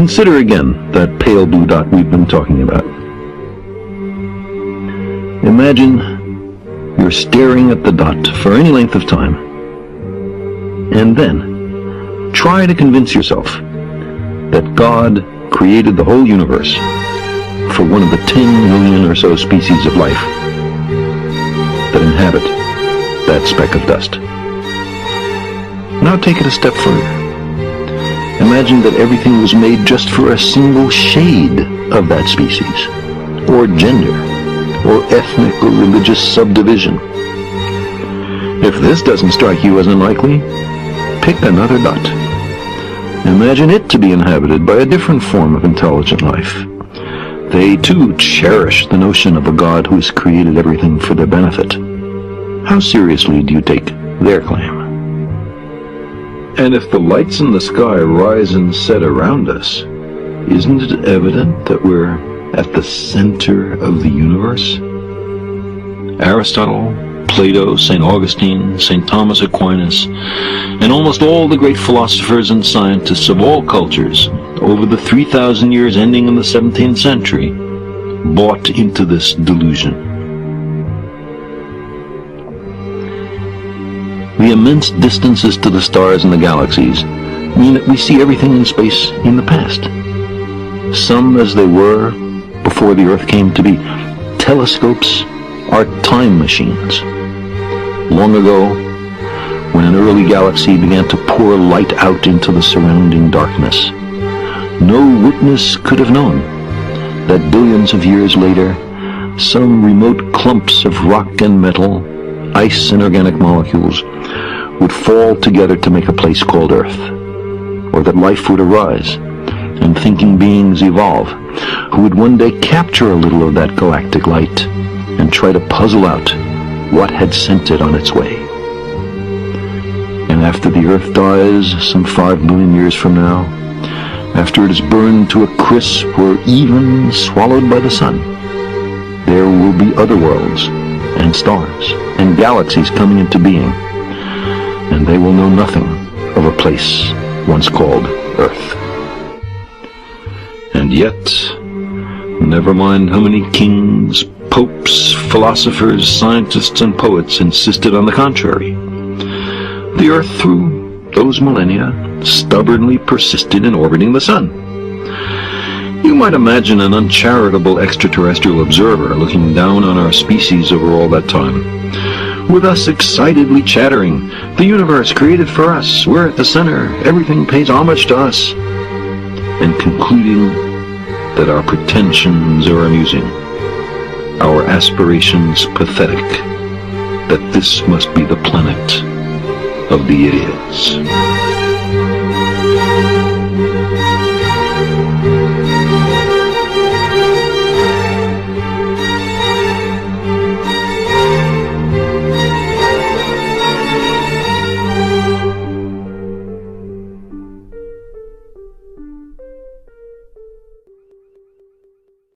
Consider again that pale blue dot we've been talking about. Imagine you're staring at the dot for any length of time, and then try to convince yourself that God created the whole universe for one of the 10 million or so species of life that inhabit that speck of dust. Now take it a step further. Imagine that everything was made just for a single shade of that species, or gender, or ethnic or religious subdivision. If this doesn't strike you as unlikely, pick another dot. Imagine it to be inhabited by a different form of intelligent life. They too cherish the notion of a God who has created everything for their benefit. How seriously do you take their claim? And if the lights in the sky rise and set around us, isn't it evident that we're at the center of the universe? Aristotle, Plato, St. Augustine, St. Thomas Aquinas, and almost all the great philosophers and scientists of all cultures over the 3,000 years ending in the 17th century bought into this delusion. The immense distances to the stars and the galaxies mean that we see everything in space in the past. Some as they were before the Earth came to be. Telescopes are time machines. Long ago, when an early galaxy began to pour light out into the surrounding darkness, no witness could have known that billions of years later, some remote clumps of rock and metal, ice and organic molecules would fall together to make a place called Earth, or that life would arise and thinking beings evolve who would one day capture a little of that galactic light and try to puzzle out what had sent it on its way. And after the Earth dies some 5 billion years from now, after it is burned to a crisp or even swallowed by the sun, there will be other worlds and stars and galaxies coming into being, and they will know nothing of a place once called Earth. And yet, never mind how many kings, popes, philosophers, scientists, and poets insisted on the contrary, the Earth through those millennia stubbornly persisted in orbiting the sun. You might imagine an uncharitable extraterrestrial observer looking down on our species over all that time, with us excitedly chattering, "The universe created for us, we're at the center, everything pays homage to us," and concluding that our pretensions are amusing, our aspirations pathetic, that this must be the planet of the idiots.